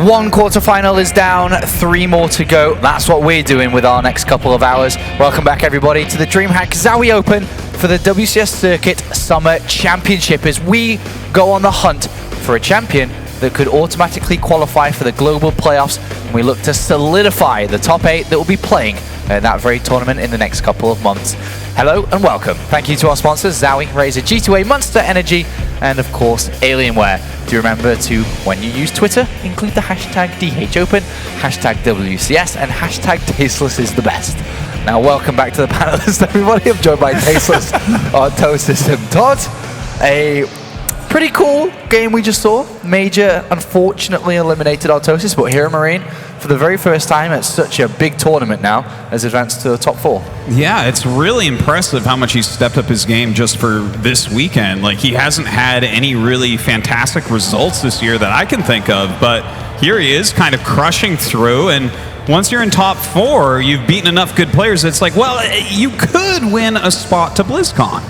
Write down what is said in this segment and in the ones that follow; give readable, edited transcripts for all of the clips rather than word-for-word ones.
One quarterfinal is down, 3 more to go. That's what we're doing with our next couple of hours. Welcome back, everybody, to the DreamHack Zowie Open for the WCS Circuit Summer Championship as we go on the hunt for a champion that could automatically qualify for the global playoffs, and we look to solidify the top 8 that will be playing in that very tournament in the next couple of months. Hello and welcome. Thank you to our sponsors, Zowie, Razer, G2A, Monster Energy, and of course, Alienware. Do remember to, when you use Twitter, include the hashtag DHOpen, hashtag WCS, and hashtag Tasteless is the best. Now, welcome back to the panelists, everybody. I'm joined by Tasteless, our tow system. Todd, a pretty cool game we just saw. Major, unfortunately, eliminated Artosis, but Hero Marine, for the very first time at such a big tournament now, has advanced to the top 4. Yeah, it's really impressive how much he's stepped up his game just for this weekend. Like, he hasn't had any really fantastic results this year that I can think of, but here he is kind of crushing through, and once you're in top 4, you've beaten enough good players. It's like, well, you could win a spot to BlizzCon.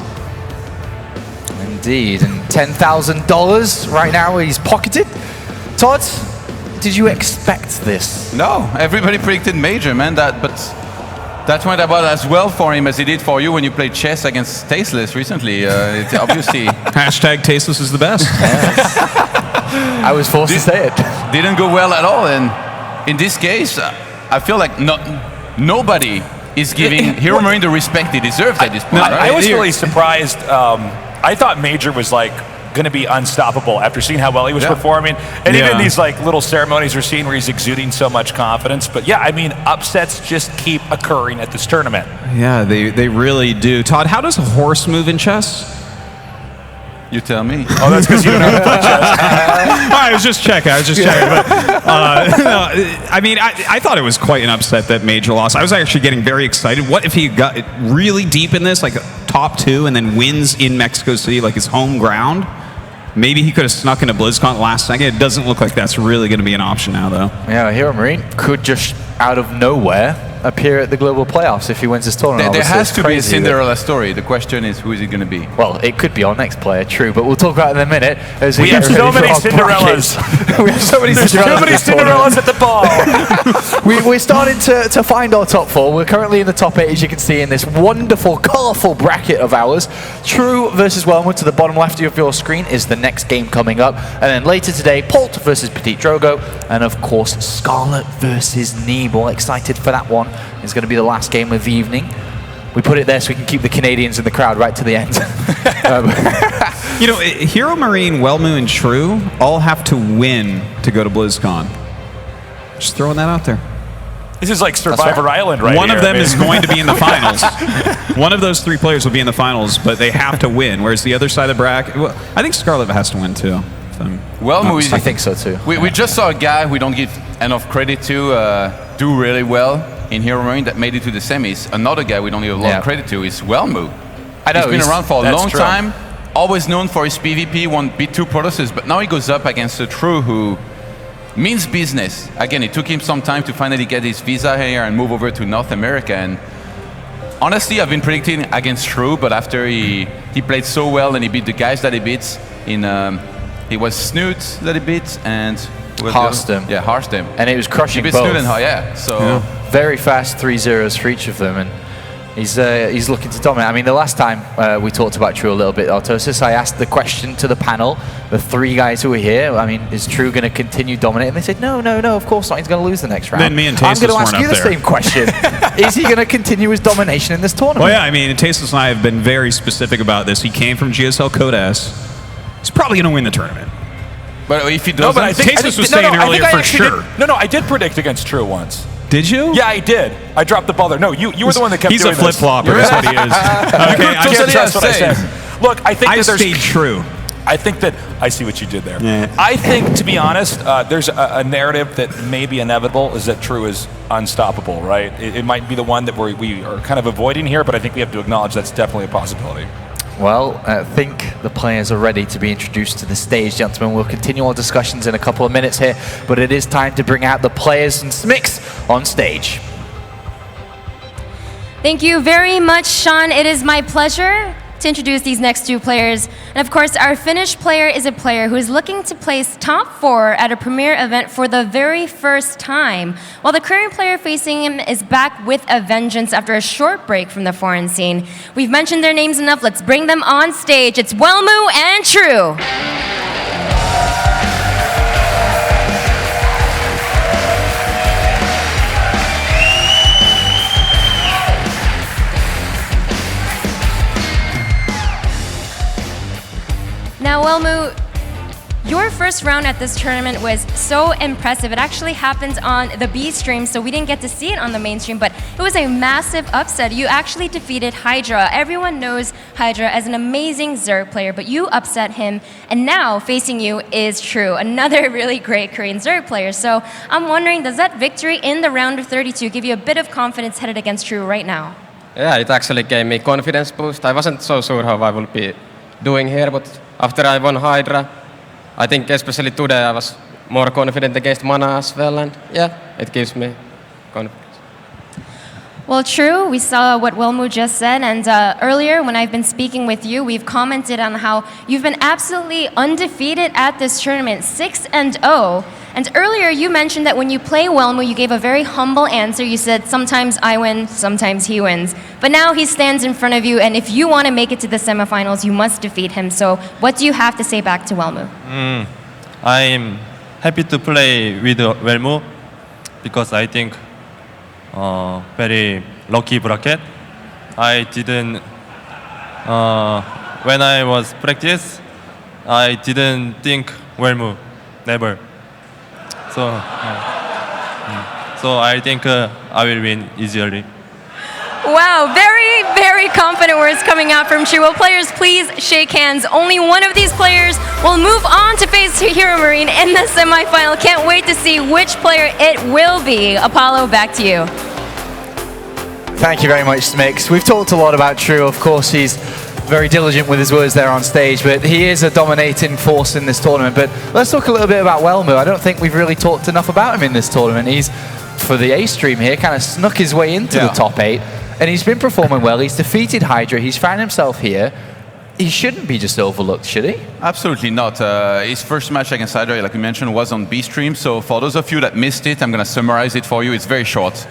Indeed, and $10,000 right now he's pocketed. Todd, did you expect this? No, everybody predicted Major, man. But that went about as well for him as it did for you when you played chess against Tasteless recently. It's obviously hashtag Tasteless is the best. Yes. I was forced to say it. Didn't go well at all, and in this case, I feel like nobody is giving Hero Marine the respect he deserves at this point. I was really surprised. I thought Major was like going to be unstoppable after seeing how well he was performing, and even these like little ceremonies we're seeing where he's exuding so much confidence. But yeah, I mean, upsets just keep occurring at this tournament. Yeah, they really do. Todd, how does a horse move in chess? You tell me. Oh, that's because you don't know how to play chess. I was just checking. But, no, I mean, I thought it was quite an upset that Major lost. I was actually getting very excited. What if he got really deep in this, like top 2, and then wins in Mexico City, like his home ground? Maybe he could have snuck into BlizzCon last second. It doesn't look like that's really going to be an option now, though. Yeah, Hero Marine could just, out of nowhere, appear at the global playoffs if he wins this tournament. There has to be a Cinderella story. The question is, who is it going to be? Well, it could be our next player, true, but we'll talk about it in a minute. As we have so many Cinderellas. We have so many There's Cinderellas. too many Cinderellas at the ball. We're starting to find our top 4. We're currently in the top 8, as you can see, in this wonderful, colourful bracket of ours. True versus Welmu to the bottom left of your screen is the next game coming up. And then later today, Polt versus Petit Drogo. And of course, Scarlet versus Neebel. Excited for that one. It's going to be the last game of the evening. We put it there so we can keep the Canadians in the crowd right to the end. You know, Hero Marine, Welmu, and True all have to win to go to BlizzCon. Just throwing that out there. This is like Survivor Island, right? One of them is going to be in the finals. One of those 3 players will be in the finals, but they have to win. Whereas the other side of the bracket, well, I think Scarlet has to win too. Welmu, I think so too. We just saw a guy we don't give enough credit to do really well in Hero Marine that made it to the semis. Another guy we don't give a lot of credit to is Welmu. I know, he's been around for a long time, always known for his PvP, won beat 2 Protoses, but now he goes up against a True who means business. Again, it took him some time to finally get his visa here and move over to North America. And honestly, I've been predicting against True, but after he played so well and he beat the guys that he beats in, it was Snoot that he beat and Harstem. Yeah, Harstem. And it was crushing both. both. So very fast 3-0s for each of them, and he's looking to dominate. I mean, the last time we talked about True a little bit, Artosis, I asked the question to the panel, the 3 guys who were here. I mean, is True going to continue dominating? And they said, no, of course not. He's going to lose the next round. Then me and I'm Tasteless going to ask you the same question. Is he going to continue his domination in this tournament? Well, yeah, I mean, Tasteless and I have been very specific about this. He came from GSL Code S. He's probably going to win the tournament. But if he doesn't, but I think Tasteless was saying earlier for sure. I did predict against True once. Did you? Yeah, I did. I dropped the ball there. No, you were the one that kept doing this. He's a flip-flopper, that's what he is. Okay, I can't trust what I said. Look, I think I stayed true. I think that, I see what you did there. Yeah. I think, to be honest, there's a narrative that may be inevitable, is that True is unstoppable, right? It might be the one that we are kind of avoiding here, but I think we have to acknowledge that's definitely a possibility. Well, I think the players are ready to be introduced to the stage, gentlemen. We'll continue our discussions in a couple of minutes here, but it is time to bring out the players and Smix on stage. Thank you very much, Sean. It is my pleasure to introduce these next two players. And of course, our Finnish player is a player who is looking to place top 4 at a premier event for the very first time, while the current player facing him is back with a vengeance after a short break from the foreign scene. We've mentioned their names enough, let's bring them on stage. It's Welmu and True. Now, Welmu, your first round at this tournament was so impressive. It actually happened on the B stream, so we didn't get to see it on the main stream, but it was a massive upset. You actually defeated Hydra. Everyone knows Hydra as an amazing Zerg player, but you upset him, and now facing you is True, another really great Korean Zerg player. So I'm wondering, does that victory in the round of 32 give you a bit of confidence headed against True right now? Yeah, it actually gave me confidence boost. I wasn't so sure how I would be doing here, but after I won Hydra, I think especially today I was more confident against Mana as well, and yeah, it gives me confidence. Well, True, we saw what Welmu just said, and earlier when I've been speaking with you, we've commented on how you've been absolutely undefeated at this tournament, 6-0. And earlier you mentioned that when you play Welmu, you gave a very humble answer. You said, sometimes I win, sometimes he wins. But now he stands in front of you, and if you want to make it to the semifinals, you must defeat him. So what do you have to say back to Welmu? I'm happy to play with Welmu because I think very lucky bracket. I didn't, when I was practice, I didn't think Welmu, never. So I think I will win easily. Wow, very, very confident words coming out from True. Well, players, please shake hands. Only one of these players will move on to face Hero Marine in the semifinal. Can't wait to see which player it will be. Apollo, back to you. Thank you very much, Smix. We've talked a lot about True. Of course, he's very diligent with his words there on stage, but he is a dominating force in this tournament. But let's talk a little bit about Welmu. I don't think we've really talked enough about him in this tournament. He's, for the A stream here, kind of snuck his way into the top 8, and he's been performing well. He's defeated Hydra. He's found himself here. He shouldn't be just overlooked, should he? Absolutely not. His first match against Hydra, like we mentioned, was on B stream. So for those of you that missed it, I'm going to summarize it for you. It's very short.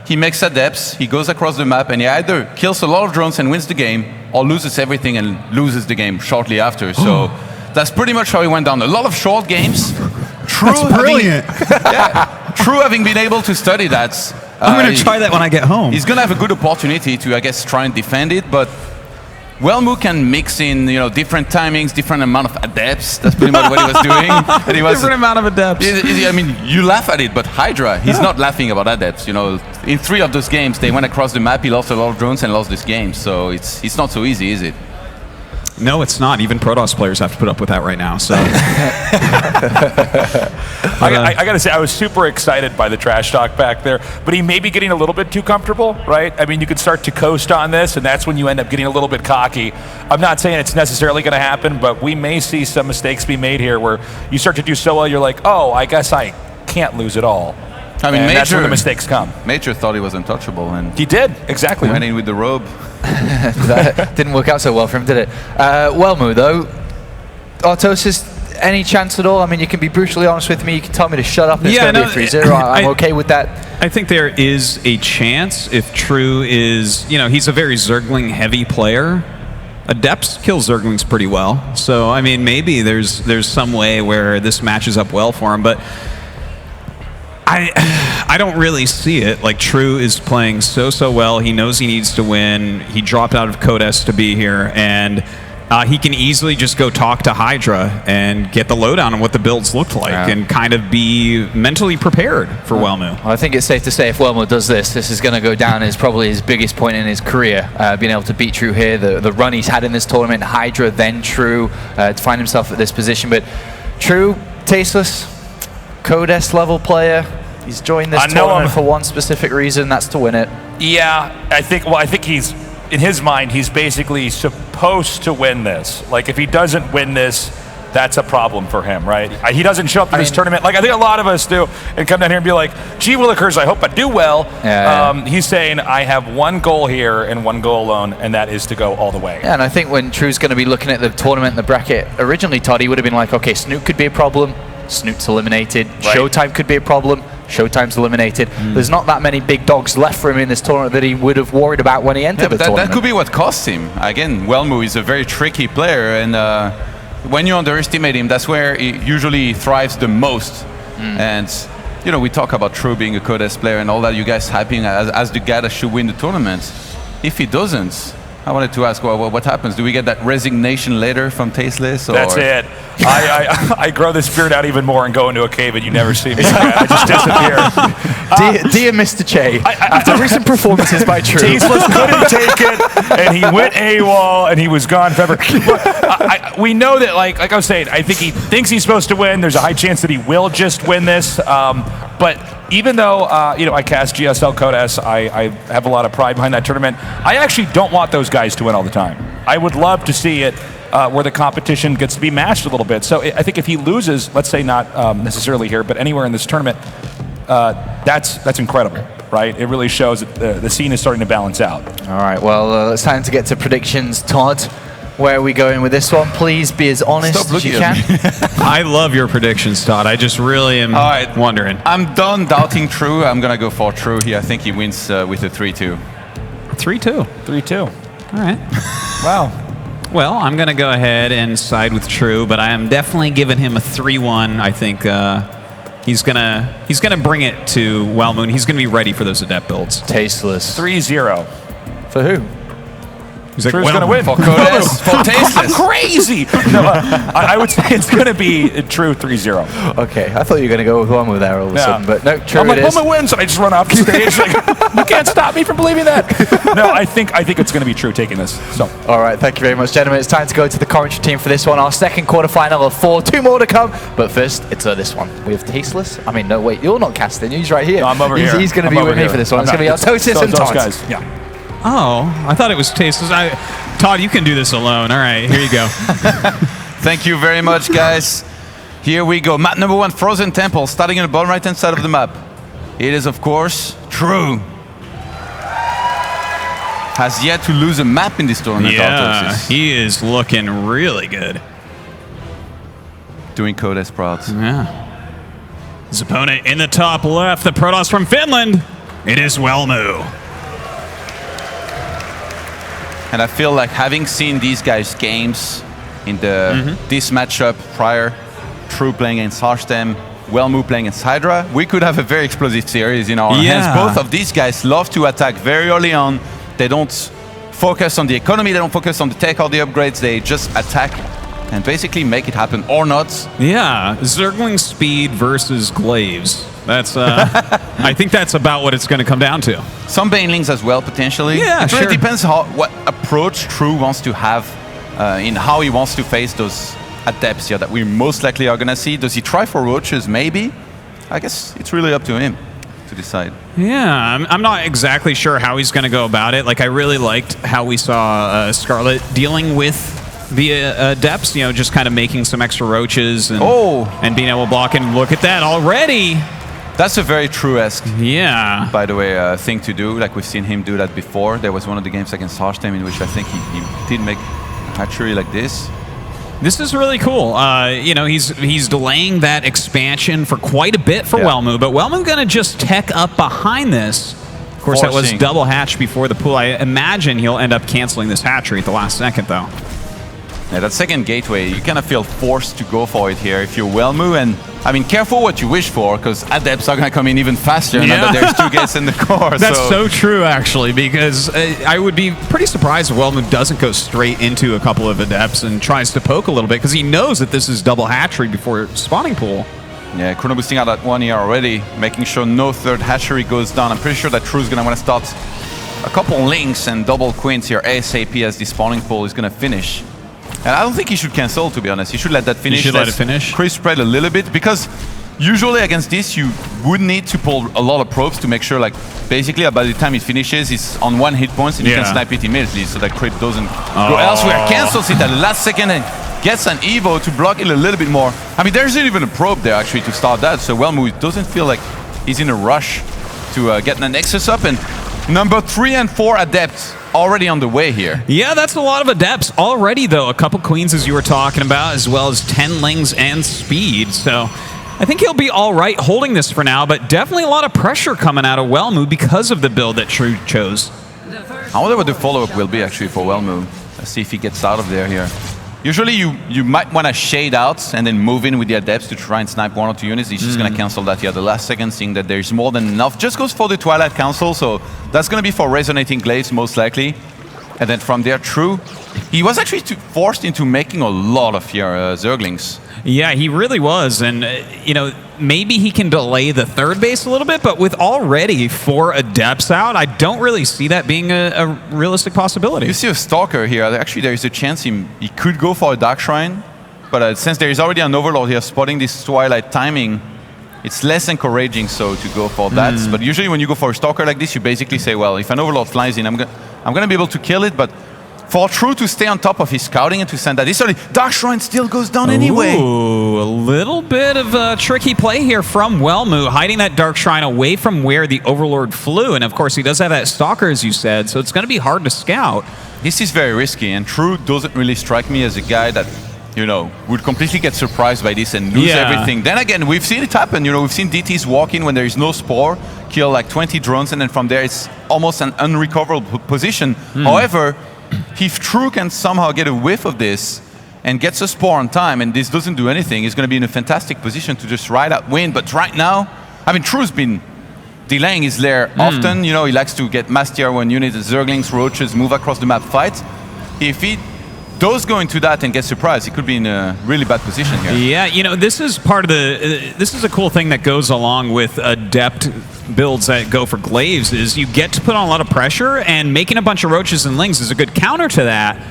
He makes adepts, he goes across the map, and he either kills a lot of drones and wins the game, or loses everything and loses the game shortly after. So that's pretty much how he went down. A lot of short games. That's brilliant. True having been able to study that. I'm going to try that when I get home. He's going to have a good opportunity to, I guess, try and defend it, but Welmu can mix in, different timings, different amount of adepts. That's pretty much what he was doing. And he was, different amount of adepts. I mean, you laugh at it, but Hydra, he's not laughing about adepts. In 3 of those games, they went across the map, he lost a lot of drones and lost this game. So it's not so easy, is it? No, it's not. Even Protoss players have to put up with that right now. So, I got to say, I was super excited by the trash talk back there, but he may be getting a little bit too comfortable, right? I mean, you could start to coast on this, and that's when you end up getting a little bit cocky. I'm not saying it's necessarily going to happen, but we may see some mistakes be made here where you start to do so well, you're like, oh, I guess I can't lose it all. I mean, that's where the mistakes come. Major thought he was untouchable, and he did, exactly. Went in with the robe. That didn't work out so well for him, did it? Welmu, though, Artosis, any chance at all? I mean, you can be brutally honest with me. You can tell me to shut up. It's going to be a 3-0. I'm okay with that. I think there is a chance if True is, he's a very Zergling heavy player. Adepts kill Zerglings pretty well. So, I mean, maybe there's some way where this matches up well for him, but I don't really see it. Like, True is playing so well. He knows he needs to win. He dropped out of Codes to be here, and he can easily just go talk to Hydra and get the lowdown on what the builds look like and kind of be mentally prepared for Welmu. Well, I think it's safe to say if Welmu does this is going to go down as probably his biggest point in his career, being able to beat True here, the run he's had in this tournament, Hydra, then True, to find himself at this position. But True, tasteless, Codes level player. He's joined this tournament for one specific reason, that's to win it. Yeah, I think he's, in his mind, he's basically supposed to win this. Like, if he doesn't win this, that's a problem for him, right? He doesn't show up to this tournament like I think a lot of us do and come down here and be like, gee willikers, I hope I do well. He's saying, I have one goal here and one goal alone, and that is to go all the way. Yeah, and I think when True's going to be looking at the tournament, the bracket, originally, Todd, he would have been like, okay, Snoot could be a problem. Snoot's eliminated. Right. Showtime could be a problem. Showtime's eliminated. There's not that many big dogs left for him in this tournament that he would have worried about when he entered the tournament. That could be what cost him. Again, Welmu is a very tricky player, and when you underestimate him, that's where he usually thrives the most. And you know, we talk about True being a Codes player and all that. You guys hyping as the guy that should win the tournament. If he doesn't, I wanted to ask, well, what happens? Do we get that resignation later from Tasteless? Or? That's it. I grow this beard out even more and go into a cave and you never see me. I just disappear. Dear Mr. Che, after recent performances by True, Tasteless couldn't take it, and he went AWOL, and he was gone forever. We know that, like I was saying, I think he thinks he's supposed to win. There's a high chance that he will just win this. But even though I cast GSL Codes, I have a lot of pride behind that tournament. I actually don't want those guys to win all the time. I would love to see it where the competition gets to be matched a little bit. So I think if he loses, let's say not necessarily here, but anywhere in this tournament, that's incredible, right? It really shows that the scene is starting to balance out. All right, well, it's time to get to predictions. Todd, where are we going with this one? Please be as honest as you can. I love your predictions, Todd. I just really am wondering. I'm done doubting True. I'm going to go for True here. I think he wins with a 3-2. 3-2. 3-2. All right. Wow. Well, I'm going to go ahead and side with True, but I am definitely giving him a 3-1. I think he's gonna bring it to Welmu, and he's going to be ready for those Adept builds. Tasteless. 3-0. For who? He's like, True's going to win. For Codes, for Tasteless. Crazy. No, I would say it's going to be True 3-0. Okay, I thought you were going to go with Welmu there all of a sudden, but no, True I'm like, it is. Welmu wins, and I just run off the stage. Like, you can't stop me from believing that. No, I think it's going to be True taking this. So. All right, thank you very much, gentlemen. It's time to go to the commentary team for this one, our second quarterfinal of 4. 2 more to come, but first, it's this one. We have Tasteless. I mean, no, wait, you're not casting. He's right here. No, I'm over here. He's going to be with me for this one. It's going to be Artosis and Todd. Guys. Yeah. Oh, I thought it was Tasteless. Todd, you can do this alone. All right, here you go. Thank you very much, guys. Here we go. Map number 1, Frozen Temple, starting in the bottom right-hand side of the map. It is, of course, True. Has yet to lose a map in this tournament. Yeah, he is looking really good. Doing Codes proud. Yeah. His opponent in the top left, the Protoss from Finland. It is Welmu. And I feel like having seen these guys' games in this matchup prior, True playing against Harstem, Welmu playing against Hydra, we could have a very explosive series in our hands. Both of these guys love to attack very early on. They don't focus on the economy, they don't focus on the tech or the upgrades, they just attack and basically make it happen or not. Yeah, Zergling speed versus Glaives. That's I think that's about what it's going to come down to. Some Banelings as well, potentially. Yeah, it really depends what approach True wants to have in how he wants to face those Adepts here that we most likely are going to see. Does he try for Roaches? Maybe. I guess it's really up to him to decide. Yeah, I'm not exactly sure how he's going to go about it. Like, I really liked how we saw Scarlet dealing with the Adepts, you know, just kind of making some extra Roaches and being able to block and look at that already. That's a very True-esque, by the way, thing to do. Like, we've seen him do that before. There was one of the games against Harstem in which I think he did make a hatchery like this. This is really cool. You know, he's delaying that expansion for quite a bit for Welmu, but Welmu's going to just tech up behind this. Of course, that was double hatch before the pool. I imagine he'll end up canceling this hatchery at the last second, though. Yeah, that second gateway, you kind of feel forced to go for it here if you're Welmu. And, I mean, careful what you wish for, because Adepts are going to come in even faster now that there's 2 gates in the core. That's so true, actually, because I would be pretty surprised if Welmu doesn't go straight into a couple of Adepts and tries to poke a little bit, because he knows that this is double hatchery before spawning pool. Yeah, Chrono boosting out that 1 here already, making sure no third hatchery goes down. I'm pretty sure that True's going to want to start a couple links and double quints here ASAP as the spawning pool is going to finish. And I don't think he should cancel, to be honest. He should let that finish. You should let it finish? Increase spread a little bit, because usually against this, you would need to pull a lot of probes to make sure, like, basically, by the time it finishes, it's on 1 hit point, and you can snipe it immediately, so that creep doesn't go elsewhere. Cancels it at the last second, and gets an Evo to block it a little bit more. I mean, there isn't even a probe there actually to start that, so Welmu doesn't feel like he's in a rush to get the Nexus up. And number 3 and 4 Adepts already on the way here. Yeah, that's a lot of Adepts already, though. A couple Queens, as you were talking about, as well as 10 Lings and Speed. So I think he'll be all right holding this for now, but definitely a lot of pressure coming out of Welmu because of the build that True chose. I wonder what the follow-up will be actually for Welmu. Let's see if he gets out of there here. Usually you might want to shade out and then move in with the Adepts to try and snipe 1 or 2 units. He's just going to cancel that here at the last second, seeing that there's more than enough. Just goes for the Twilight Council, so that's going to be for Resonating Glaives most likely. And then from there, True, he was actually forced into making a lot of here Zerglings. Yeah, he really was. And, you know, maybe he can delay the third base a little bit, but with already 4 Adepts out, I don't really see that being a realistic possibility. You see a Stalker here. Actually, there is a chance he could go for a Dark Shrine, but since there is already an Overlord here spotting this Twilight timing, it's less encouraging so to go for that. But usually when you go for a Stalker like this, you basically say, well, if an Overlord flies in, I'm going to be able to kill it, but for True to stay on top of his scouting and to send that this early, Dark Shrine still goes down anyway. Ooh, a little bit of a tricky play here from Welmu, hiding that Dark Shrine away from where the Overlord flew. And of course, he does have that Stalker, as you said, so it's going to be hard to scout. This is very risky, and True doesn't really strike me as a guy that, you know, would completely get surprised by this and lose everything. Then again, we've seen it happen. You know, we've seen DTs walk in when there is no Spore, kill like 20 drones, and then from there it's almost an unrecoverable position. However, if True can somehow get a whiff of this and gets a Spore on time, and this doesn't do anything, he's going to be in a fantastic position to just ride out win. But right now, I mean, True's been delaying his lair often. You know, he likes to get mass tier 1 units, Zerglings, Roaches, move across the map, fight. If he does go into that and get surprised, he could be in a really bad position here. Yeah, you know, this is part of the, this is a cool thing that goes along with Adept builds that go for Glaives, is you get to put on a lot of pressure, and making a bunch of Roaches and Lings is a good counter to that.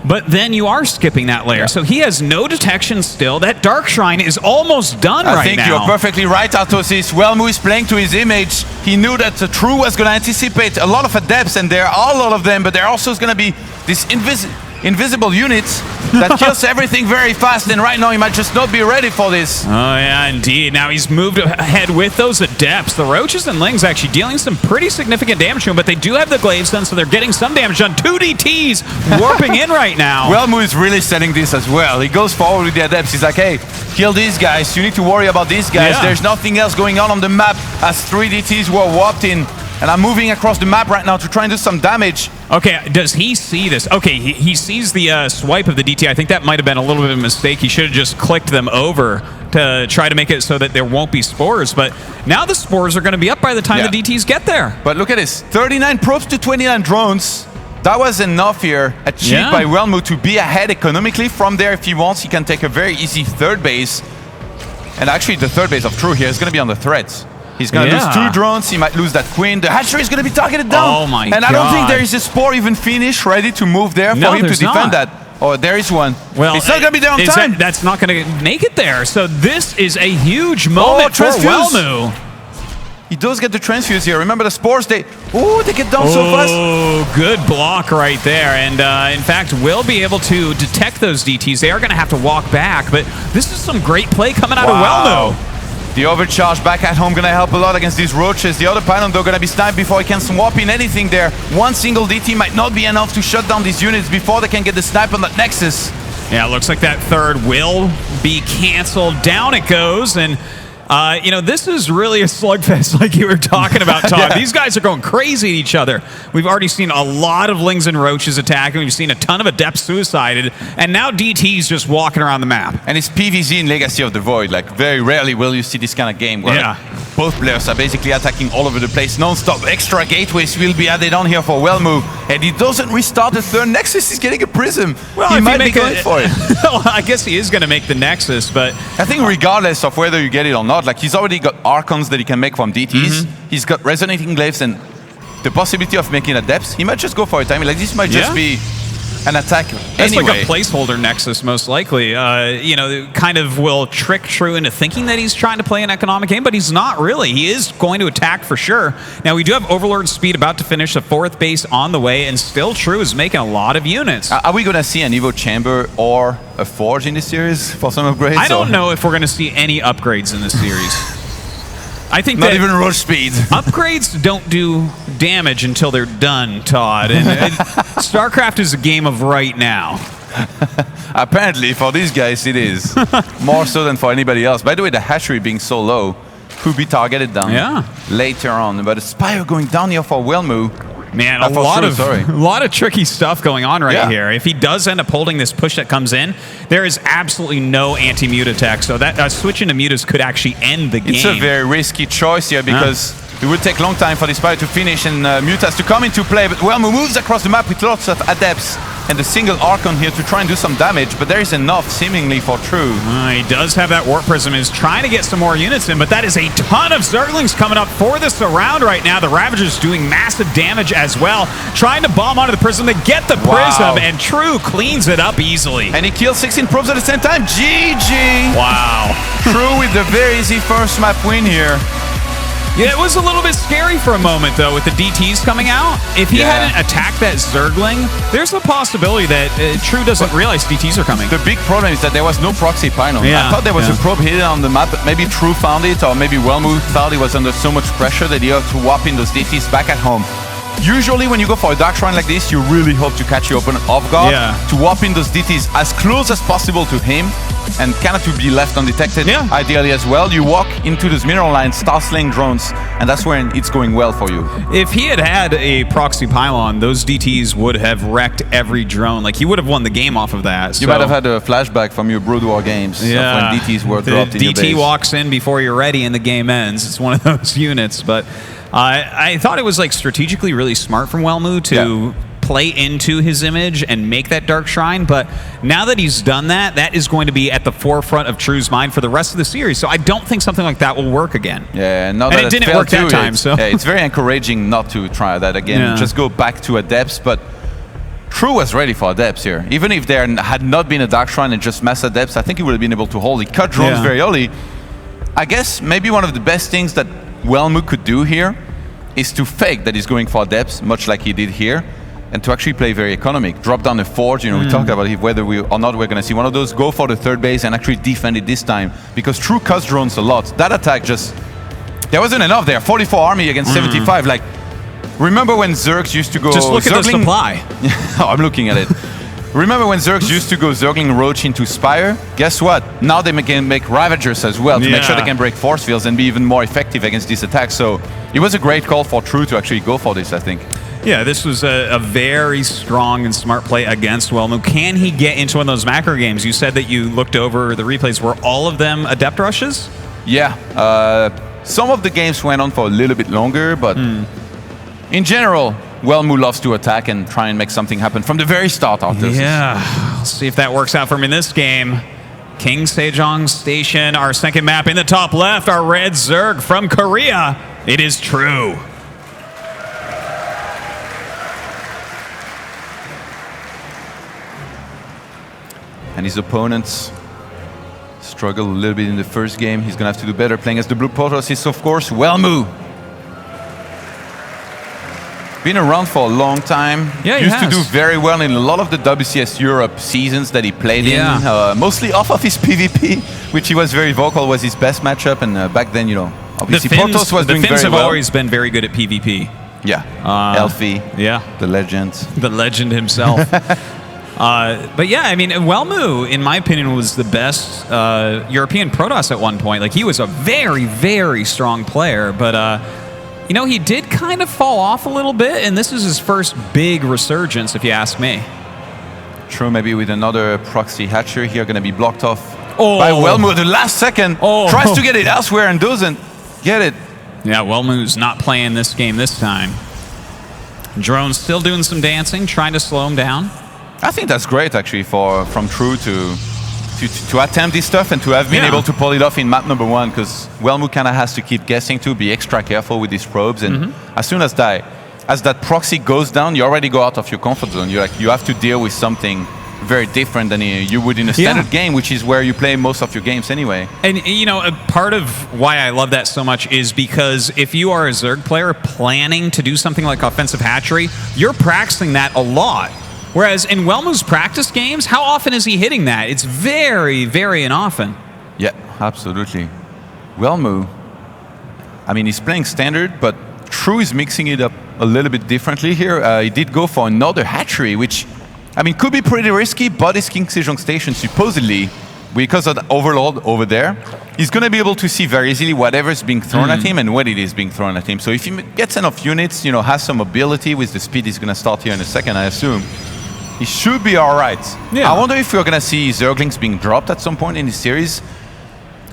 But then you are skipping that layer. So he has no detection still. That Dark Shrine is almost done right now. I think you're perfectly right, Artosis. Welmu is playing to his image. He knew that True was going to anticipate a lot of Adepts, and there are a lot of them, but there also is going to be this invisible units that kills everything very fast, and right now he might just not be ready for this. Oh yeah, indeed. Now he's moved ahead with those Adepts. The Roaches and Lings actually dealing some pretty significant damage to him, but they do have the Glaives done, so they're getting some damage done. 2 DTs warping in right now. Welmu is really setting this as well. He goes forward with the Adepts. He's like, hey, kill these guys. You need to worry about these guys. Yeah. There's nothing else going on the map as 3 DTs were warped in. And I'm moving across the map right now to try and do some damage. Okay, does he see this? Okay, he sees the swipe of the DT. I think that might have been a little bit of a mistake. He should have just clicked them over to try to make it so that there won't be Spores. But now the Spores are going to be up by the time the DTs get there. But look at this, 39 probes to 29 drones. That was enough here, achieved by Welmu to be ahead economically. From there, if he wants, he can take a very easy third base. And actually, the third base of True here is going to be on the threads. He's going to lose 2 drones, he might lose that Queen. The hatchery is going to be targeted down. Oh my God. And I don't think there is a Spore even finished, ready to move there for him to defend that. Oh, there is one. Well, it's not going to be there on time. That's not going to make it there. So this is a huge moment for Welmu. He does get the transfuse here. Remember the Spores, they get down so fast. Oh, good block right there. And in fact, will be able to detect those DTs. They are going to have to walk back, but this is some great play coming out of Welmu. The overcharge back at home gonna help a lot against these Roaches. The other Pylon though gonna be sniped before he can swap in anything there. One single DT might not be enough to shut down these units before they can get the snipe on that Nexus. Yeah, it looks like that third will be canceled. Down it goes, and you know, this is really a slugfest like you were talking about, Todd. These guys are going crazy at each other. We've already seen a lot of Lings and Roaches attacking. We've seen a ton of Adepts suicided, and now DT's just walking around the map. And it's PvZ in Legacy of the Void. Like, very rarely will you see this kind of game where both players are basically attacking all over the place non-stop. Extra gateways will be added on here for Welmu, and he doesn't restart the third Nexus. He's getting a Prism. Well, he might be going for it. Well, I guess he is going to make the Nexus, but I think regardless of whether you get it or not, like, he's already got Archons that he can make from DTs. He's got Resonating Glaives and the possibility of making Adepts. He might just go for a time. Like, this might just be an attack That's anyway. like a placeholder nexus, most likely. You know, kind of will trick True into thinking that he's trying to play an economic game, but he's not really. He is going to attack for sure. Now, we do have Overlord Speed about to finish, a 4th base on the way, and still True is making a lot of units. Are we going to see an Evo Chamber or a Forge in this series for some upgrades? I don't know if we're going to see any upgrades in this series. I think Not that even rush speed. upgrades don't do damage until they're done, Todd. And StarCraft is a game of right now. Apparently, for these guys, it is. More so than for anybody else. By the way, the hatchery being so low could be targeted down later on. But a Spire going down here for Welmu. Man, a lot of tricky stuff going on right here. If he does end up holding this push that comes in, there is absolutely no anti-mute attack. So that switching to mutas could actually end the game. It's a very risky choice here because it would take a long time for the Spire to finish and Mutas to come into play. But Welmu moves across the map with lots of Adepts and a single Archon here to try and do some damage. But there is enough, seemingly, for True. He does have that Warp Prism. Is trying to get some more units in, but that is a ton of Zerglings coming up for the surround right now. The Ravager's doing massive damage as well. Trying to bomb onto the Prism to get the Prism, and True cleans it up easily. And he kills 16 probes at the same time. GG! Wow. True with the very easy first map win here. Yeah, it was a little bit scary for a moment, though, with the DTs coming out. If he hadn't attacked that Zergling, there's a possibility that True doesn't realize DTs are coming. The big problem is that there was no proxy pylon. I thought there was a probe hidden on the map, but maybe True found it, or maybe Welmu thought he was under so much pressure that he had to whop in those DTs back at home. Usually when you go for a Dark Shrine like this, you really hope to catch your opponent off guard, to whop in those DTs as close as possible to him, and kind of to be left undetected, ideally as well. You walk into those mineral lines, start slaying drones, and that's when it's going well for you. If he had had a proxy pylon, those DTs would have wrecked every drone. Like, he would have won the game off of that. You might have had a flashback from your Brood War games of when DTs were dropped in your base. DT walks in before you're ready and the game ends. It's one of those units, but I thought it was like strategically really smart from Welmu to play into his image and make that Dark Shrine, but now that he's done that, that is going to be at the forefront of True's mind for the rest of the series, so I don't think something like that will work again. Yeah, and it didn't work that time, so... Yeah, it's very encouraging not to try that again. Just go back to Adepts, but True was ready for Adepts here. Even if there had not been a Dark Shrine and just mass Adepts, I think he would have been able to hold. He cut drones very early. I guess maybe one of the best things that Welmu could do here is to fake that he's going for Adepts, much like he did here, and to actually play very economic. Drop down a Forge, you know, we talked about whether we or not we're going to see one of those, go for the 3rd base and actually defend it this time, because True cuts drones a lot. That attack just, there wasn't enough there. 44 army against 75, like, remember when Zergs used to go... Just look at the supply. I'm looking at it. Remember when Zergs used to go Zergling Roach into Spire? Guess what? Now they can make Ravagers as well to make sure they can break force fields and be even more effective against these attacks. So it was a great call for True to actually go for this, I think. Yeah, this was a very strong and smart play against Welmu. Can he get into one of those macro games? You said that you looked over the replays. Were all of them Adept rushes? Yeah. Some of the games went on for a little bit longer, but in general, Welmu loves to attack and try and make something happen from the very start. Let's see if that works out for him in this game. King Sejong Station, our second map in the top left, our red Zerg from Korea. It is True. And his opponents struggle a little bit in the first game. He's going to have to do better. Playing as the Blue Protoss is, of course, Welmu. Been around for a long time. Yeah, used to do very well in a lot of the WCS Europe seasons that he played in. Mostly off of his PvP, which he was very vocal was his best matchup. And back then, you know, obviously Protoss was doing very well. The Finns have always been very good at PvP. Yeah, Elfie. Yeah, the legend. The legend himself. But yeah, I mean, Welmu, in my opinion, was the best European Protoss at one point. Like, he was a very, very strong player, but you know, he did kind of fall off a little bit, and this is his first big resurgence, if you ask me. True, maybe with another proxy hatcher here, going to be blocked off by Welmu at the last second. Tries to get it elsewhere and doesn't get it. Yeah, Welmu's not playing this game this time. Drone's still doing some dancing, trying to slow him down. I think that's great, actually, from True to attempt this stuff and to have been able to pull it off in map number 1, because Welmu kind of has to keep guessing to be extra careful with these probes, and as soon as as that proxy goes down, you already go out of your comfort zone. You have to deal with something very different than you would in a standard game, which is where you play most of your games anyway. And you know, a part of why I love that so much is because if you are a Zerg player planning to do something like offensive hatchery, you're practicing that a lot. Whereas in Welmu's practice games, how often is he hitting that? It's very, very inoften. Yeah, absolutely. Welmu, I mean, he's playing standard, but True is mixing it up a little bit differently here. He did go for another hatchery, which, I mean, could be pretty risky, but his King Sejong Station, supposedly, because of the overload over there, he's going to be able to see very easily whatever's being thrown at him and when it is being thrown at him. So if he gets enough units, you know, has some ability with the speed he's going to start here in a second, I assume, he should be all right. Yeah. I wonder if we're going to see Zerglings being dropped at some point in this series.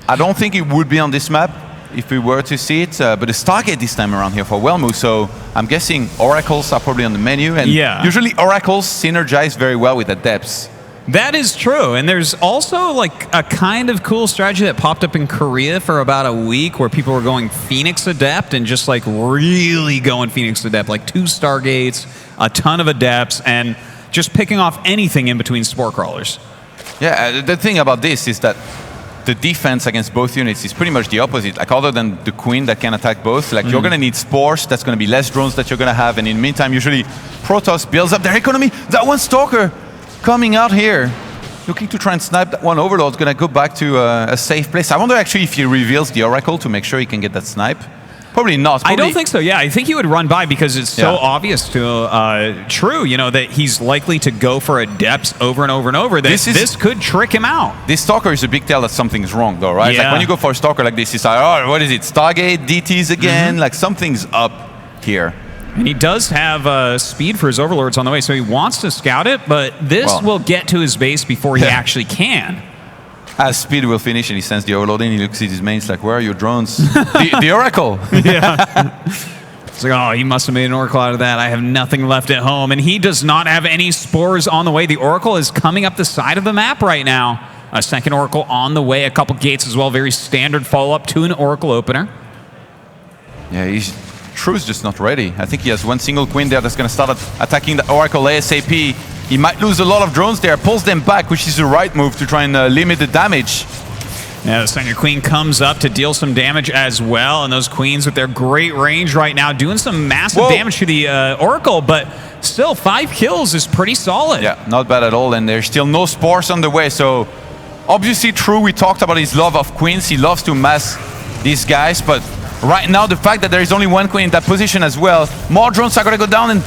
I don't think it would be on this map if we were to see it, but the Stargate this time around here for Welmu, so I'm guessing Oracles are probably on the menu, and usually Oracles synergize very well with the depths. That is true, and there's also like a kind of cool strategy that popped up in Korea for about a week where people were going Phoenix Adept and just like really going Phoenix Adept, like 2 Stargates, a ton of Adepts, and just picking off anything in between Spore Crawlers. Yeah, the thing about this is that the defense against both units is pretty much the opposite. Like, other than the Queen that can attack both, like you're going to need Spores, that's going to be less drones that you're going to have, and in the meantime, usually Protoss builds up their economy. That one Stalker coming out here, looking to try and snipe that one Overlord, is going to go back to a safe place. I wonder actually if he reveals the Oracle to make sure he can get that snipe. Probably not. I don't think so, yeah. I think he would run by because it's so obvious to True, you know, that he's likely to go for Adepts over and over and over. That this could trick him out. This Stalker is a big tell that something's wrong, though, right? Yeah. Like when you go for a Stalker like this, it's like, oh, what is it? Stargate, DTs again? Like something's up here. And he does have speed for his Overlords on the way, so he wants to scout it, but this will get to his base before he actually can. As speed will finish and he sends the Overlord in, he looks at his mains like, where are your drones? the Oracle! Yeah. It's like, oh, he must have made an Oracle out of that. I have nothing left at home. And he does not have any Spores on the way. The Oracle is coming up the side of the map right now. A second Oracle on the way, a couple gates as well. Very standard follow-up to an Oracle opener. Yeah, True's just not ready. I think he has one single Queen there that's going to start attacking the Oracle ASAP. He might lose a lot of drones there, pulls them back, which is the right move to try and limit the damage. Yeah, the second Queen comes up to deal some damage as well, and those Queens with their great range right now doing some massive damage to the Oracle, but still 5 kills is pretty solid. Yeah, not bad at all, and there's still no Spores on the way, so obviously True, we talked about his love of Queens, he loves to mass these guys, but right now the fact that there is only one Queen in that position as well, more drones are going to go down, and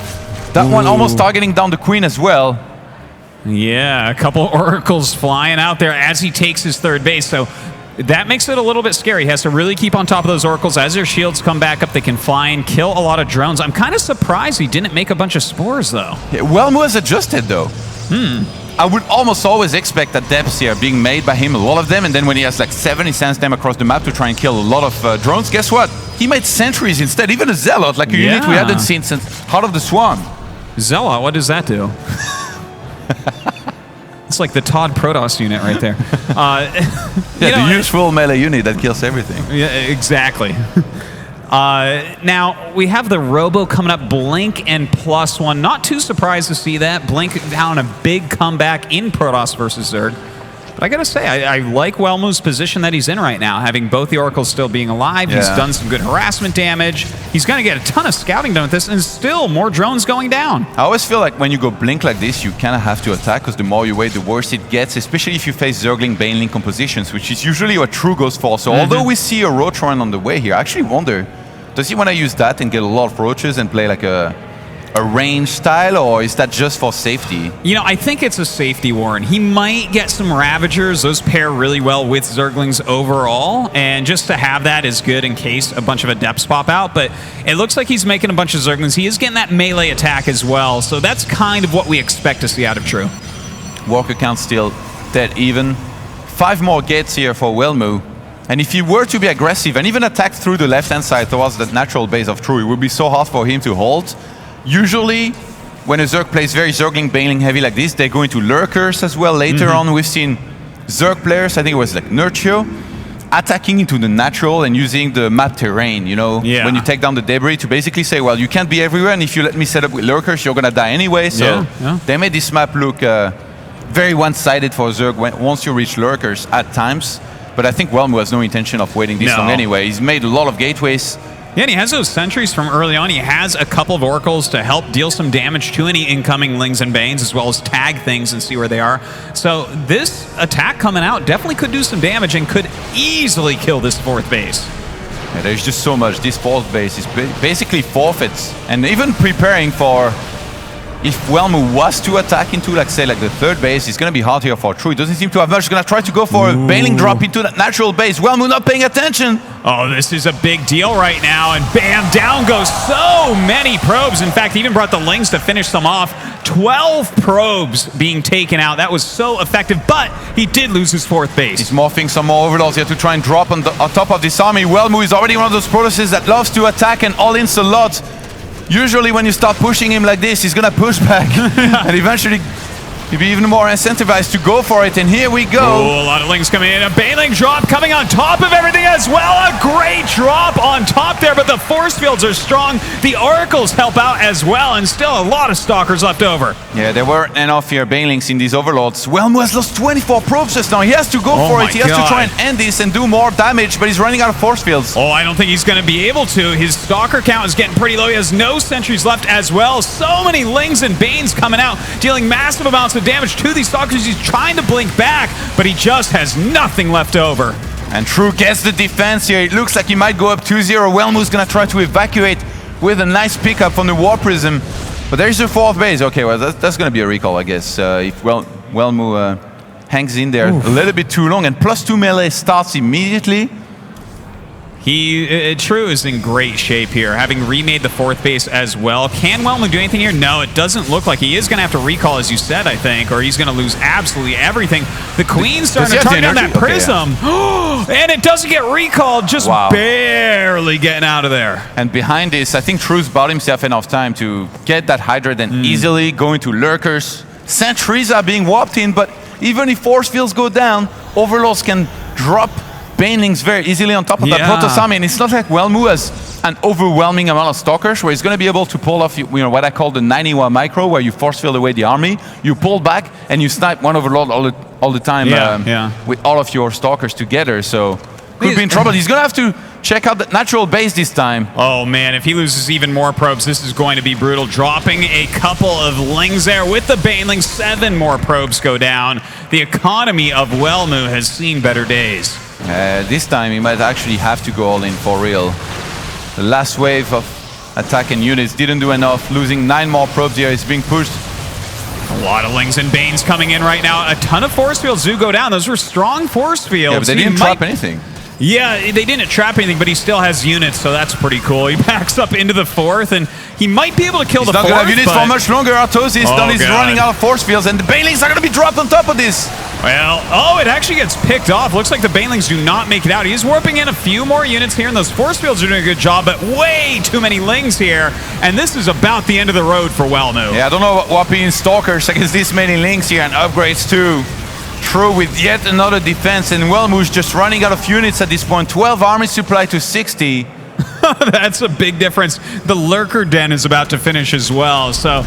that one almost targeting down the Queen as well. Yeah, a couple Oracles flying out there as he takes his third base, so that makes it a little bit scary. He has to really keep on top of those Oracles. As their shields come back up, they can fly and kill a lot of drones. I'm kind of surprised he didn't make a bunch of Spores, though. Yeah, Welmu has adjusted, though. I would almost always expect that depths here being made by him, a lot of them, and then when he has like 7, he sends them across the map to try and kill a lot of drones. Guess what? He made sentries instead, even a Zealot, like a unit we hadn't seen since Heart of the Swarm. Zealot, what does that do? It's like the Todd Protoss unit right there. Yeah, the useful melee unit that kills everything. Yeah, exactly. Now, we have the Robo coming up, Blink and +1. Not too surprised to see that. Blink down a big comeback in Protoss versus Zerg. But I gotta say, I like Welmu's position that he's in right now, having both the Oracles still being alive. He's done some good harassment damage. He's gonna get a ton of scouting done with this, and still more drones going down. I always feel like when you go Blink like this, you kind of have to attack, because the more you wait, the worse it gets, especially if you face Zergling Baneling compositions, which is usually what True goes for. So although we see a Roach run on the way here, I actually wonder, does he want to use that and get a lot of Roaches and play like a range style, or is that just for safety? You know, I think it's a safety, Warren. He might get some Ravagers. Those pair really well with Zerglings overall, and just to have that is good in case a bunch of Adepts pop out, but it looks like he's making a bunch of Zerglings. He is getting that melee attack as well, so that's kind of what we expect to see out of True. Walker count still dead even. 5 more gates here for Welmu. And if he were to be aggressive and even attack through the left-hand side towards that natural base of True, it would be so hard for him to hold. Usually, when a Zerg plays very Zergling Baneling heavy like this, they go into Lurkers as well. Later on, we've seen Zerg players, I think it was like Nurtio, attacking into the natural and using the map terrain, you know, when you take down the debris to basically say, well, you can't be everywhere, and if you let me set up with lurkers, you're gonna die anyway. So they made this map look very one-sided for Zerg once you reach lurkers at times. But I think Welmu has no intention of waiting this long anyway. He's made a lot of gateways. Yeah, and he has those sentries from early on. He has a couple of oracles to help deal some damage to any incoming Lings and Banes, as well as tag things and see where they are. So this attack coming out definitely could do some damage and could easily kill this 4th base. Yeah, there's just so much. This 4th base is basically forfeits. And even preparing for... If Welmu was to attack into, like, say, like the 3rd base, it's going to be hard here for True. He doesn't seem to have much. He's going to try to go for a Baneling drop into that natural base. Welmu not paying attention. Oh, this is a big deal right now. And bam, down goes so many probes. In fact, he even brought the Lings to finish them off. 12 probes being taken out. That was so effective, but he did lose his 4th base. He's morphing some more overlords here to try and drop on top of this army. Welmu is already one of those Protosses that loves to attack and all-ins a lot. Usually when you start pushing him like this, he's gonna push back and eventually he'll be even more incentivized to go for it. And here we go. Ooh, a lot of Lings coming in. A Baneling drop coming on top of everything as well. A great drop on top there, but the force fields are strong. The oracles help out as well, and still a lot of stalkers left over. Yeah, there weren't enough here Banelings in these overlords. Welmu has lost 24 probes just now. He has to go for it. He has to try and end this and do more damage, but he's running out of force fields. Oh, I don't think he's going to be able to. His stalker count is getting pretty low. He has no sentries left as well. So many Lings and Banes coming out, dealing massive amounts of damage to these stalkers. He's trying to blink back, but he just has nothing left over. And True gets the defense here. It looks like he might go up 2-0. Welmu's gonna try to evacuate with a nice pickup from the War Prism. But there's the 4th base. Okay, well, that's gonna be a recall, I guess. If Welmu hangs in there a little bit too long, and +2 melee starts immediately. True is in great shape here, having remade the 4th base as well. Can Welmu do anything here? No, it doesn't look like. He is going to have to recall, as you said, I think, or he's going to lose absolutely everything. The Queen's starting to target down that Prism. Okay, and it doesn't get recalled, just barely getting out of there. And behind this, I think True's bought himself enough time to get that Hydra, then easily go into Lurkers. Sentries are being warped in, but even if force fields go down, Overlords can drop Banelings very easily on top of that Protoss army, and it's not like Welmu has an overwhelming amount of stalkers where he's going to be able to pull off, what I call the 91 micro, where you force field away the army, you pull back, and you snipe one Overlord all the time with all of your stalkers together. So could be in trouble. He's going to have to check out that natural base this time. Oh man, if he loses even more probes, this is going to be brutal. Dropping a couple of Lings there with the Baneling. 7 more probes go down. The economy of Welmu has seen better days. This time he might actually have to go all in for real. The last wave of attack and units didn't do enough. Losing 9 more probes here. He's being pushed. A lot of Lings and Banes coming in right now. A ton of force fields do go down. Those were strong force fields. Yeah, but they didn't trap anything. Yeah, they didn't trap anything, but he still has units, so that's pretty cool. He backs up into the 4th, and he might be able to kill the 4th. He's not going to have units for much longer. Artosis is running out of force fields, and the Banelings are going to be dropped on top of this. Well, it actually gets picked off. Looks like the Banelings do not make it out. He is warping in a few more units here, and those force fields are doing a good job, but way too many Lings here, and this is about the end of the road for Welmu. Yeah, I don't know what warping in Stalkers against this many Lings here, and upgrades too. True with yet another defense, and Welmu's just running out of units at this point. 12 army supply to 60. That's a big difference. The Lurker Den is about to finish as well. So,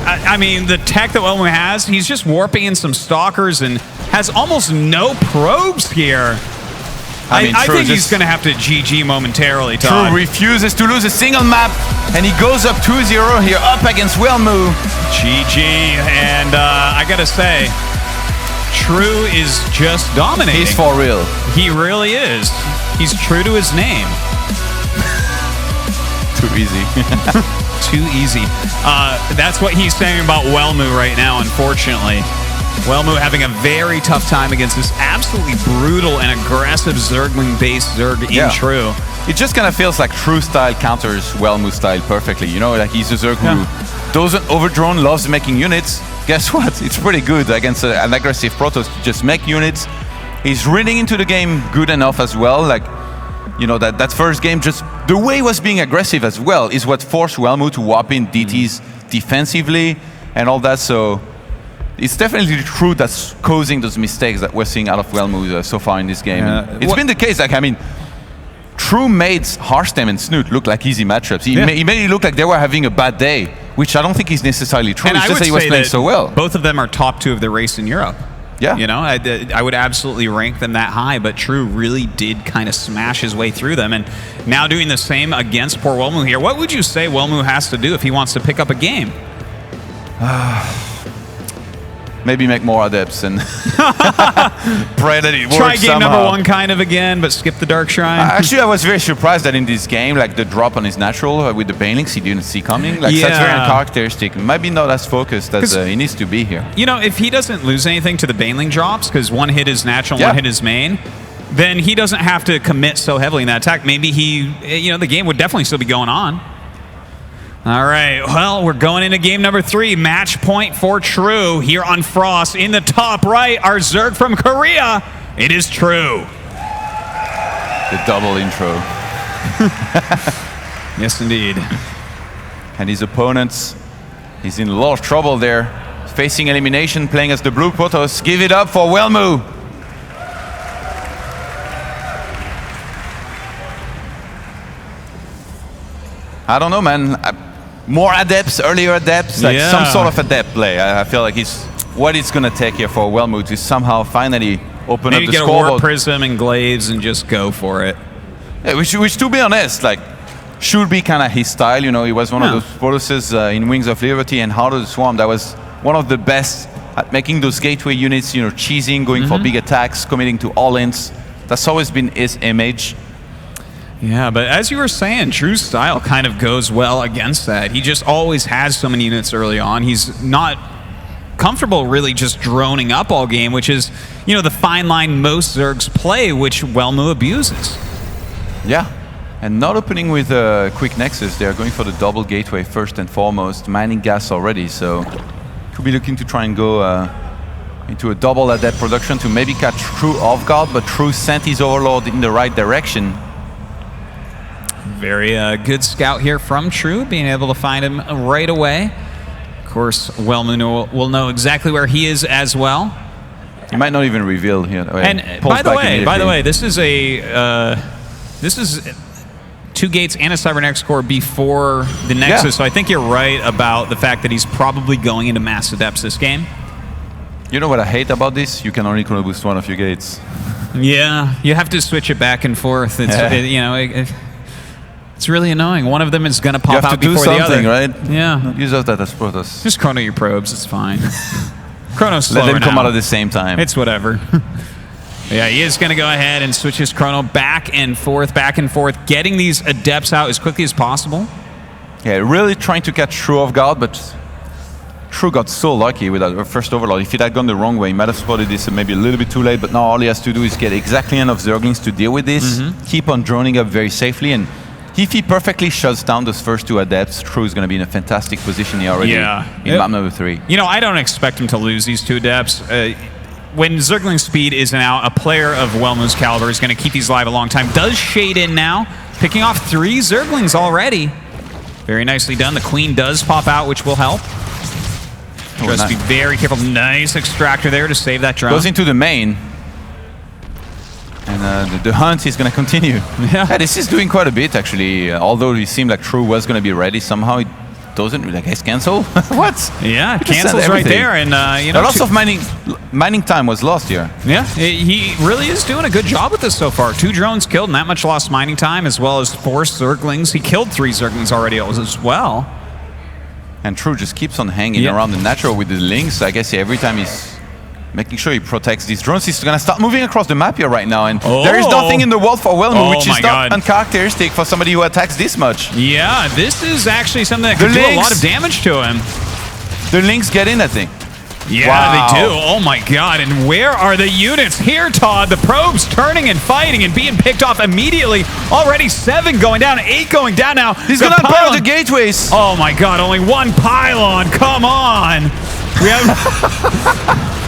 I mean, the tech that Welmu has, he's just warping in some Stalkers and has almost no probes here. I think he's going to have to GG momentarily, Todd. True refuses to lose a single map, and he goes up 2-0 here, up against Welmu. GG, and I got to say, True is just dominating. He's for real. He really is. He's true to his name. Too easy. Too easy. That's what he's saying about Welmu right now, unfortunately. Welmu having a very tough time against this absolutely brutal and aggressive Zergling-based Zerg in True. It just kind of feels like True style counters Welmu style perfectly. You know, like he's a Zerg who doesn't overdrone, loves making units. Guess what? It's pretty good against an aggressive Protoss to just make units. He's reading into the game good enough as well. Like, you know, that first game, just the way he was being aggressive as well is what forced Welmu to warp in DTs defensively and all that. So it's definitely True that's causing those mistakes that we're seeing out of Welmu so far in this game. It's been the case. Like, I mean, True made Harstem and Snoot look like easy matchups. He made it look like they were having a bad day, which I don't think is necessarily true. And it's I just would that he was say playing that so well. both of them are top 2 of the race in Europe. Yeah. You know, I would absolutely rank them that high, but True really did kind of smash his way through them. And now doing the same against poor Welmu here. What would you say Welmu has to do if he wants to pick up a game? Maybe make more adepts and pray that it works Try game somehow. number 1 kind of again, but skip the Dark Shrine. Actually, I was very surprised that in this game, like the drop on his natural with the Banelings, he didn't see coming. Like that's very uncharacteristic. Maybe not as focused as he needs to be here. You know, if he doesn't lose anything to the Baneling drops, because 1 hit is natural, 1 hit is main, then he doesn't have to commit so heavily in that attack. Maybe he, you know, the game would definitely still be going on. All right, well, we're going into game number 3. Match point for True here on Frost. In the top right, our Zerg from Korea. It is True. The double intro. Yes, indeed. And his opponents, he's in a lot of trouble there. Facing elimination, playing as the Blue Protoss. Give it up for Welmu. I don't know, man. More adepts, earlier adepts, like some sort of adept play. I feel like it's what it's going to take here for Welmu to somehow finally open Maybe up the get a scoreboard. Warp Prism and Glaives and just go for it. Yeah, which to be honest, like, should be kind of his style. You know, he was one of those Protosses in Wings of Liberty and Heart of the Swarm that was one of the best at making those gateway units, you know, cheesing, going for big attacks, committing to all-ins. That's always been his image. Yeah, but as you were saying, True's style kind of goes well against that. He just always has so many units early on. He's not comfortable really just droning up all game, which is, you know, the fine line most Zergs play, which Welmu abuses. Yeah, and not opening with a quick Nexus. They're going for the double gateway first and foremost, mining gas already, so could be looking to try and go into a double adept production to maybe catch True off guard, but True sent his Overlord in the right direction. Very good scout here from True, being able to find him right away. Of course, Welmu will know exactly where he is as well. He might not even reveal here. And by the way, this is a this is 2 gates and a Cybernetics core before the Nexus. So I think you're right about the fact that he's probably going into Mass Adepts this game. You know what I hate about this? You can only chrono boost 1 of your gates. Yeah, you have to switch it back and forth. It's you know. It's really annoying. One of them is going to pop out before the other. You have to do something, right? Yeah. Use that as Protoss. Just chrono your probes. It's fine. Chrono's slower Let them come now. out at the same time. It's whatever. Yeah, he is going to go ahead and switch his chrono back and forth, getting these adepts out as quickly as possible. Yeah, really trying to catch True off guard, but True got so lucky with that first Overlord. If it had gone the wrong way, he might have spotted this maybe a little bit too late, but now all he has to do is get exactly enough Zerglings to deal with this, keep on droning up very safely, and if he perfectly shuts down those first 2 adepts, True is going to be in a fantastic position here already in map number 3. You know, I don't expect him to lose these 2 adepts. When Zergling speed isn't out, a player of Welmu's caliber is going to keep these alive a long time. Does shade in now, picking off 3 Zerglings already. Very nicely done. The Queen does pop out, which will help. Just be very careful. Nice extractor there to save that drone. Goes into the main. And the hunt is going to continue. Yeah, this is doing quite a bit, actually. Although it seemed like True was going to be ready, somehow it doesn't. I guess cancel? What? Yeah, cancels right there. And, you know, lots of mining time was lost here. Yeah, he really is doing a good job with this so far. 2 drones killed and that much lost mining time, as well as 4 Zerglings. He killed 3 Zerglings already as well. And True just keeps on hanging around the natural with the links. I guess every time he's making sure he protects these drones. He's going to start moving across the map here right now. And there is nothing in the world for Welmu, which is not uncharacteristic for somebody who attacks this much. Yeah, this is actually something that could do a lot of damage to him. The links get in, I think. Yeah, they do. Oh my god. And where are the units? Here, Todd. The probes turning and fighting and being picked off immediately. Already 7 going down, 8 going down now. He's going to unpower the gateways. Oh my god, only 1 pylon. Come on. We have...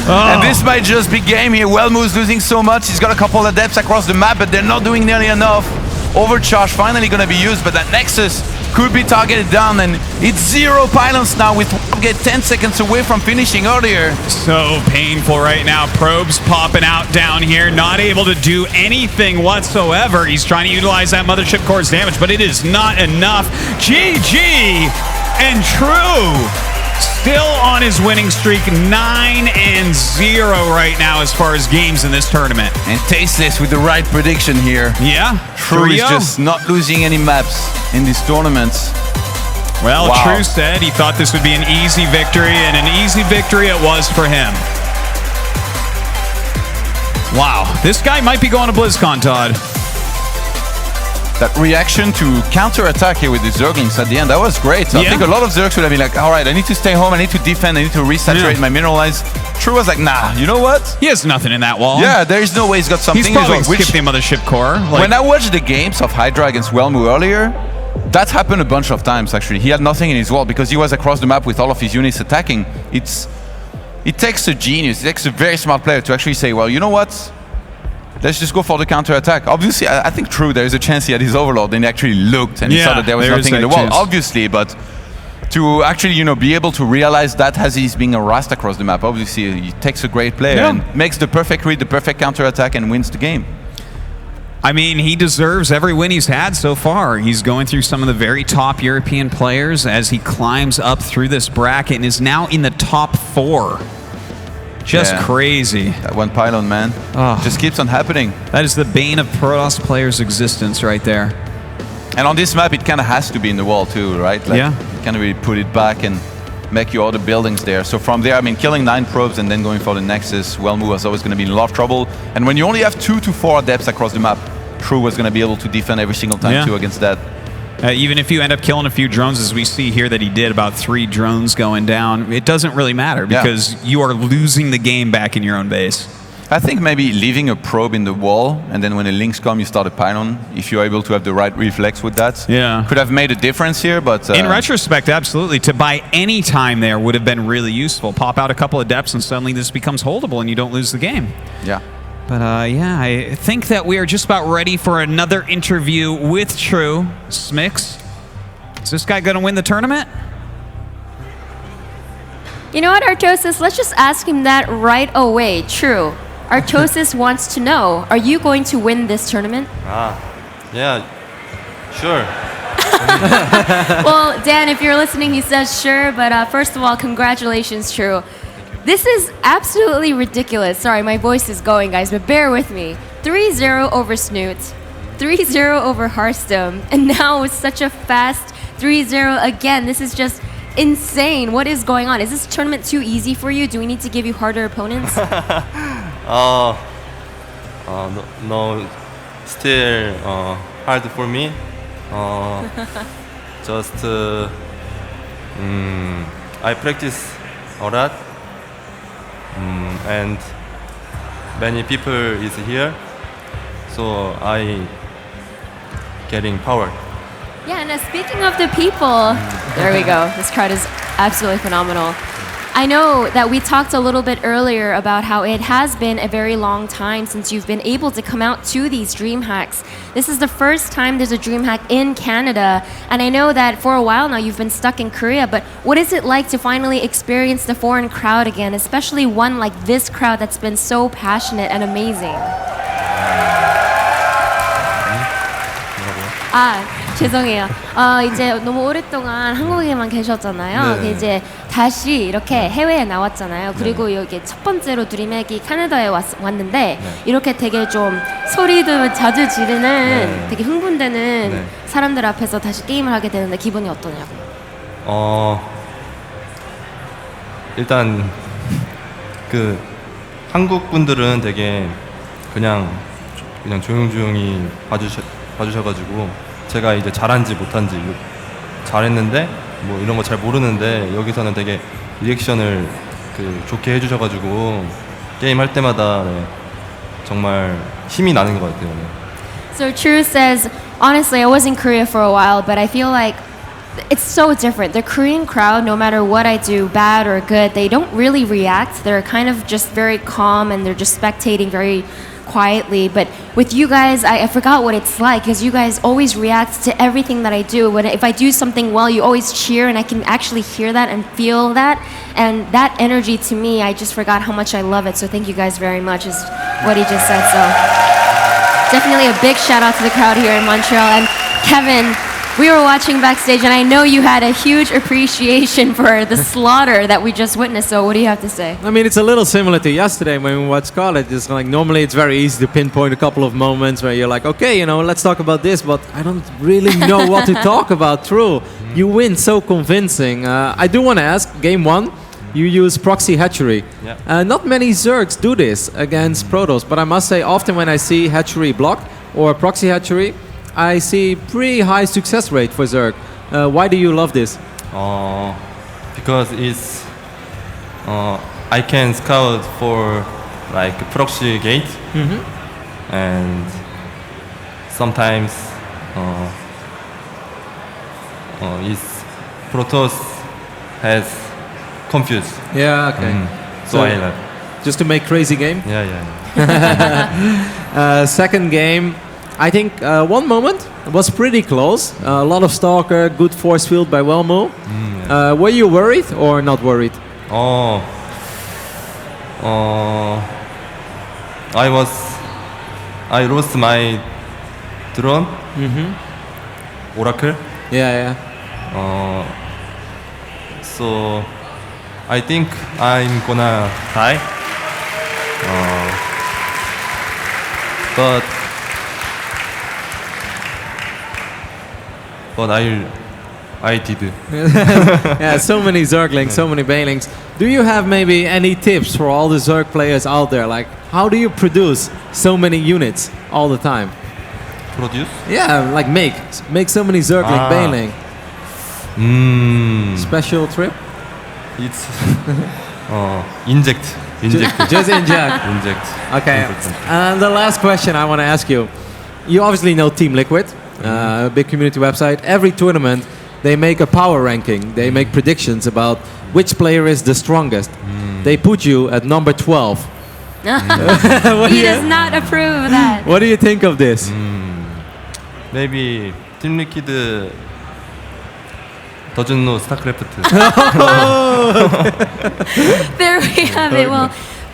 And this might just be game here. Welmu's losing so much. He's got a couple of adepts across the map, but they're not doing nearly enough. Overcharge finally going to be used, but that Nexus could be targeted down, and it's 0 pylons now with get 10 seconds away from finishing earlier. So painful right now. Probes popping out down here, not able to do anything whatsoever. He's trying to utilize that mothership core's damage, but it is not enough. GG! And True still on his winning streak, 9-0 right now as far as games in this tournament. And Tasteless with the right prediction here. Yeah, True is just not losing any maps in these tournaments. Well, Wow. True said he thought this would be an easy victory, and an easy victory it was for him. Wow, this guy might be going to BlizzCon, Todd. That reaction to counter-attack here with the Zerglings at the end, that was great. So I think a lot of Zergs would have been like, all right, I need to stay home, I need to defend, I need to resaturate my mineralize. True was like, nah, you know what? He has nothing in that wall. Yeah, there is no way he's got something. He's probably which, skipped the mothership core. Like, when I watched the games of Hydra against Welmu earlier, that happened a bunch of times actually. He had nothing in his wall because he was across the map with all of his units attacking. It takes a genius, it takes a very smart player to actually say, well, you know what? Let's just go for the counter-attack. Obviously, I think True, there is a chance he had his Overlord and he actually looked and he saw that there was nothing in the wall, obviously, but to actually, you know, be able to realize that as he's being harassed across the map, obviously, he takes a great player and makes the perfect read, the perfect counter-attack and wins the game. I mean, he deserves every win he's had so far. He's going through some of the very top European players as he climbs up through this bracket and is now in the top 4. Just crazy. That one pylon, man. Just keeps on happening. That is the bane of Protoss players' existence right there. And on this map, it kind of has to be in the wall too, right? Like, you can't really put it back and make your other buildings there. So from there, I mean, killing 9 probes and then going for the Nexus, Welmu was always going to be in a lot of trouble. And when you only have 2 to 4 adepts across the map, True was going to be able to defend every single time too against that. Even if you end up killing a few drones, as we see here that he did, about 3 drones going down, it doesn't really matter because you are losing the game back in your own base. I think maybe leaving a probe in the wall and then when the links come, you start a pylon. If you're able to have the right reflex with that, could have made a difference here. But in retrospect, absolutely. To buy any time there would have been really useful. Pop out a couple of depths and suddenly this becomes holdable and you don't lose the game. Yeah. But yeah, I think that we are just about ready for another interview with True. Smix, is this guy going to win the tournament? You know what, Artosis? Let's just ask him that right away. True. Artosis wants to know, are you going to win this tournament? Yeah, sure. Well, Dan, if you're listening, he says sure. But first of all, congratulations, True. This is absolutely ridiculous. Sorry, my voice is going, guys, but bear with me. 3-0 over Snoot, 3-0 over Hearthstone, and now it's such a fast 3-0 again. This is just insane. What is going on? Is this tournament too easy for you? Do we need to give you harder opponents? No, still hard for me. Just I practice a lot. And many people is here, so I getting power. Yeah, and speaking of the people, there we go. This crowd is absolutely phenomenal. I know that we talked a little bit earlier about how it has been a very long time since you've been able to come out to these DreamHacks. This is the first time there's a DreamHack in Canada, and I know that for a while now you've been stuck in Korea, but what is it like to finally experience the foreign crowd again, especially one like this crowd that's been so passionate and amazing? 죄송해요. 이제 너무 오랫동안 한국에만 계셨잖아요. 네. 이제 다시 이렇게 해외에 나왔잖아요. 그리고 여기 첫 번째로 드림핵이 캐나다에 왔는데 이렇게 되게 좀 소리도 자주 지르는 되게 흥분되는 사람들 앞에서 다시 게임을 하게 되는데 기분이 어떠냐고? 일단 그 한국 분들은 되게 그냥 조용히 봐주셔가지고 제가 이제 잘한지 못한지 잘했는데 뭐 이런 거 잘 모르는데 여기서는 되게 리액션을 그 좋게 해주셔가지고 게임 할 때마다 정말 힘이 나는 것 같아요. So True says, honestly, I was in Korea for a while, but I feel like it's so different. The Korean crowd, no matter what I do, bad or good, they don't really react. They're kind of just very calm and they're just spectating very quietly, but with you guys, I forgot what it's like, because you guys always react to everything that I do. If I do something well, you always cheer, and I can actually hear that and feel that. And that energy, to me, I just forgot how much I love it. So thank you guys very much, is what he just said. So definitely a big shout out to the crowd here in Montreal. And Kevin, we were watching backstage, and I know you had a huge appreciation for the slaughter that we just witnessed. So what do you have to say? I mean, it's a little similar to yesterday when we watched college. It's like normally it's very easy to pinpoint a couple of moments where you're like, okay, you know, let's talk about this, but I don't really know what to talk about. True, you win so convincing. I do want to ask, game 1, you use proxy hatchery. Yeah. Not many Zergs do this against Protoss, but I must say often when I see hatchery blocked or proxy hatchery, I see pretty high success rate for Zerg. Why do you love this? Because it's I can scout for like proxy gate, and sometimes it's Protoss has confused. Yeah, okay. So I love. Just to make crazy game? Yeah. Second game, I think one moment was pretty close. A lot of Stalker, good force field by Welmu. Were you worried or not worried? I lost my drone. Oracle. Yeah. So I think I'm gonna die. But I did. Yeah, so many Zerglings, so many Banelings. Do you have maybe any tips for all the Zerg players out there? Like, how do you produce so many units all the time? Produce? Yeah, like make so many Zergling, Baneling. Special trip? It's inject. Just inject. Inject. Okay. And the last question I want to ask you. You obviously know Team Liquid, a big community website. Every tournament, they make a power ranking. They make predictions about which player is the strongest. They put you at number 12. He does not approve of that. What do you think of this? Maybe Team Liquid doesn't know StarCraft. There we have it. Well,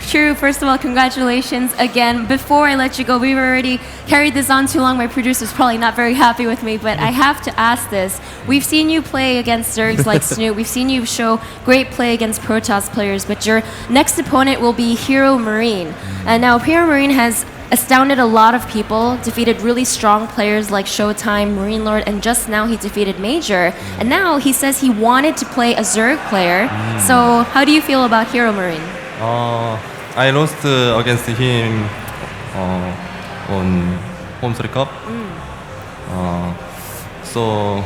true. First of all, congratulations again. Before I let you go, we've already carried this on too long. My producer's probably not very happy with me, but I have to ask this. We've seen you play against Zergs like Snoop. We've seen you show great play against Protoss players, but your next opponent will be Hero Marine. And now Hero Marine has astounded a lot of people, defeated really strong players like Showtime, Marine Lord, and just now he defeated Major. And now he says he wanted to play a Zerg player. So how do you feel about Hero Marine? I lost against him on Home Story Cup. So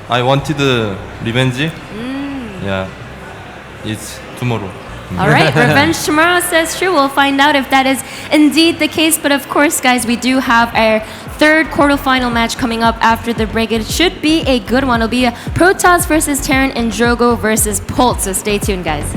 I wanted revenge. Yeah, it's tomorrow. All right, revenge tomorrow says true. We'll find out if that is indeed the case. But of course, guys, we do have our third quarterfinal match coming up after the break. It should be a good one. It'll be a Protoss versus Terran and Drogo versus Pult. So stay tuned, guys.